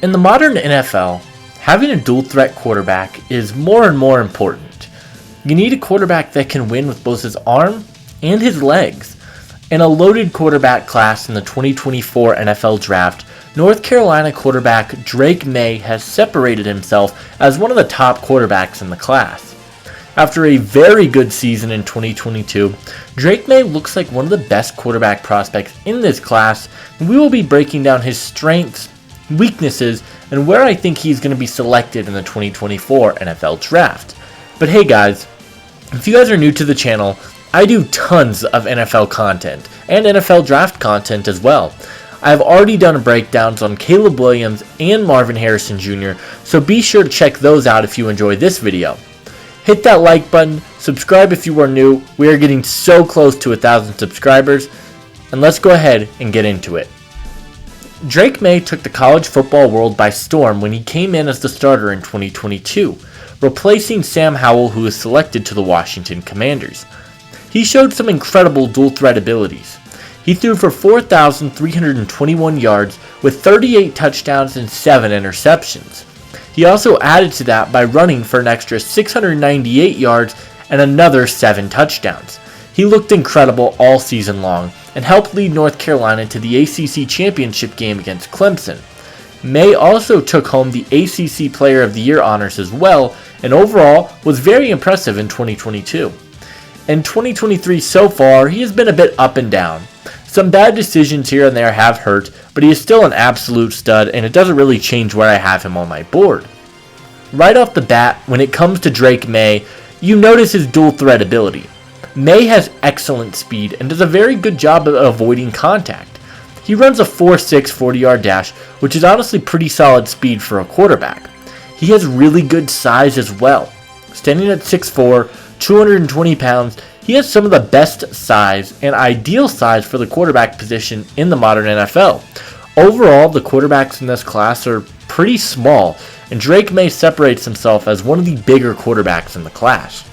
In the modern NFL, having a dual threat quarterback is more and more important. You need a quarterback that can win with both his arm and his legs. In a loaded quarterback class in the 2024 NFL Draft, North Carolina quarterback Drake Maye has separated himself as one of the top quarterbacks in the class. After a very good season in 2022, Drake Maye looks like one of the best quarterback prospects in this class, and we will be breaking down his strengths, weaknesses, and where I think he's going to be selected in the 2024 NFL Draft. But hey guys, if you guys are new to the channel, I do tons of NFL content and NFL Draft content as well. I have already done breakdowns on Caleb Williams and Marvin Harrison Jr., so be sure to check those out if you enjoy this video. Hit that like button, subscribe if you are new. We are getting so close to 1,000 subscribers, and let's go ahead and get into it. Drake Maye took the college football world by storm when he came in as the starter in 2022, replacing Sam Howell, who was selected to the Washington Commanders. He showed some incredible dual threat abilities. He threw for 4,321 yards with 38 touchdowns and 7 interceptions. He also added to that by running for an extra 698 yards and another 7 touchdowns. He looked incredible all season long and helped lead North Carolina to the ACC championship game against Clemson. Maye also took home the ACC Player of the Year honors as well, and overall was very impressive in 2022. In 2023 so far, he has been a bit up and down. Some bad decisions here and there have hurt, but he is still an absolute stud, and it doesn't really change where I have him on my board. Right off the bat, when it comes to Drake Maye, you notice his dual threat ability. Maye has excellent speed and does a very good job of avoiding contact. He runs a 4.6 40-yard dash, which is honestly pretty solid speed for a quarterback. He has really good size as well. Standing at 6'4", 220 pounds, he has some of the best size and ideal size for the quarterback position in the modern NFL. Overall, the quarterbacks in this class are pretty small, and Drake Maye separates himself as one of the bigger quarterbacks in the class.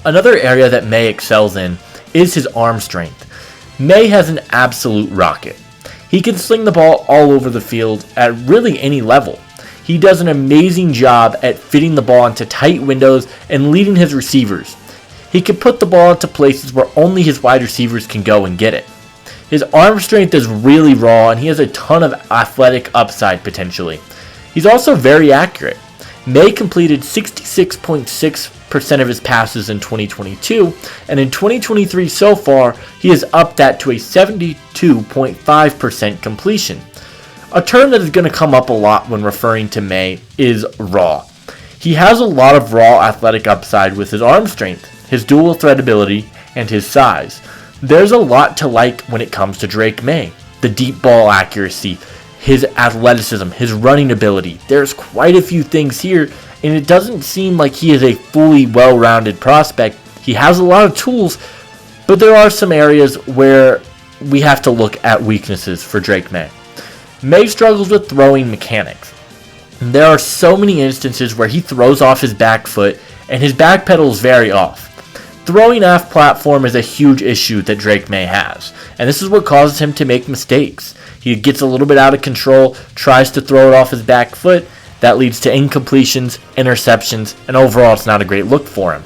Another area that Maye excels in is his arm strength. Maye has an absolute rocket. He can sling the ball all over the field at really any level. He does an amazing job at fitting the ball into tight windows and leading his receivers. He can put the ball into places where only his wide receivers can go and get it. His arm strength is really raw, and he has a ton of athletic upside potentially. He's also very accurate. Maye completed 66.6% of his passes in 2022, and in 2023 so far, he has upped that to a 72.5% completion. A term that is going to come up a lot when referring to Maye is raw. He has a lot of raw athletic upside with his arm strength, his dual threat ability, and his size. There's a lot to like when it comes to Drake Maye. The deep ball accuracy, his athleticism, his running ability. There's quite a few things here, and it doesn't seem like he is a fully well-rounded prospect. He has a lot of tools, but there are some areas where we have to look at weaknesses for Drake Maye. Maye struggles with throwing mechanics. There are so many instances where he throws off his back foot, and his back pedal is very off. Throwing off platform is a huge issue that Drake Maye has, and this is what causes him to make mistakes. He gets a little bit out of control, tries to throw it off his back foot. That leads to incompletions, interceptions, and overall it's not a great look for him.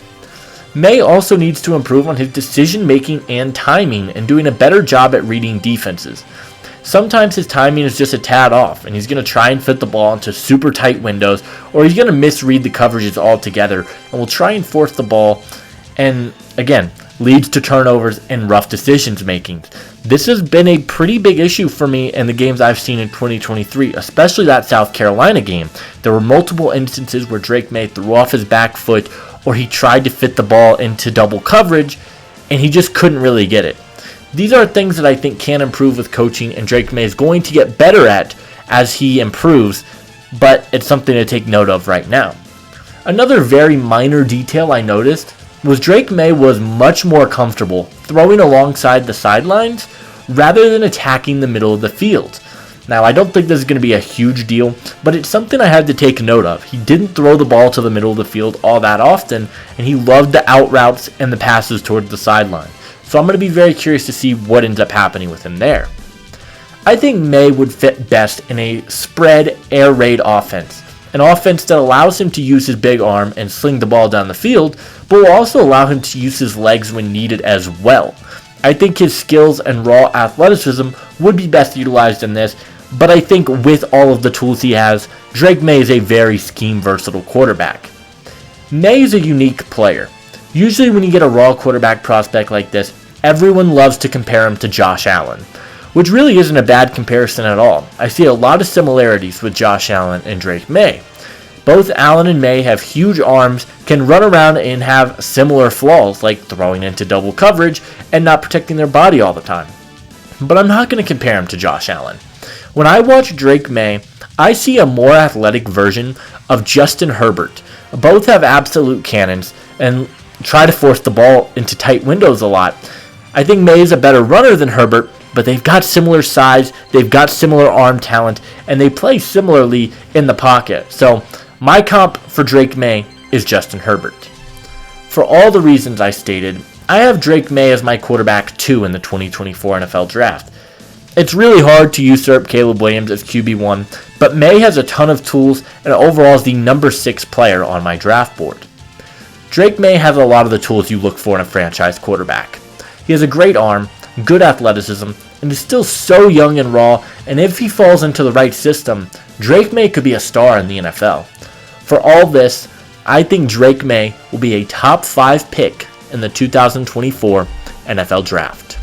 Maye also needs to improve on his decision making and timing and doing a better job at reading defenses. Sometimes his timing is just a tad off, and he's going to try and fit the ball into super tight windows, or he's going to misread the coverages altogether and will try and force the ball, and again, leads to turnovers and rough decisions making. This has been a pretty big issue for me in the games I've seen in 2023, especially that South Carolina game. There were multiple instances where Drake Maye threw off his back foot, or he tried to fit the ball into double coverage, and he just couldn't really get it. These are things that I think can improve with coaching, and Drake Maye is going to get better at as he improves, but it's something to take note of right now. Another very minor detail I noticed was Drake Maye was much more comfortable throwing alongside the sidelines rather than attacking the middle of the field. Now, I don't think this is going to be a huge deal, but it's something I had to take note of. He didn't throw the ball to the middle of the field all that often, and he loved the out routes and the passes towards the sideline. So I'm going to be very curious to see what ends up happening with him there. I think Maye would fit best in a spread air raid offense, an offense that allows him to use his big arm and sling the ball down the field, but will also allow him to use his legs when needed as well. I think his skills and raw athleticism would be best utilized in this, but I think with all of the tools he has, Drake Maye is a very scheme-versatile quarterback. Maye is a unique player. Usually when you get a raw quarterback prospect like this, everyone loves to compare him to Josh Allen, which really isn't a bad comparison at all. I see a lot of similarities with Josh Allen and Drake Maye. Both Allen and Maye have huge arms, can run around and have similar flaws like throwing into double coverage and not protecting their body all the time. But I'm not going to compare him to Josh Allen. When I watch Drake Maye, I see a more athletic version of Justin Herbert. Both have absolute cannons and try to force the ball into tight windows a lot. I think Maye is a better runner than Herbert, but they've got similar size, they've got similar arm talent, and they play similarly in the pocket. So my comp for Drake Maye is Justin Herbert. For all the reasons I stated, I have Drake Maye as my quarterback 2 in the 2024 NFL Draft. It's really hard to usurp Caleb Williams as QB1, but Maye has a ton of tools and overall is the number 6 player on my draft board. Drake Maye has a lot of the tools you look for in a franchise quarterback. He has a great arm, good athleticism, and is still so young and raw, and if he falls into the right system, Drake Maye could be a star in the NFL. For all this, I think Drake Maye will be a top 5 pick in the 2024 NFL Draft.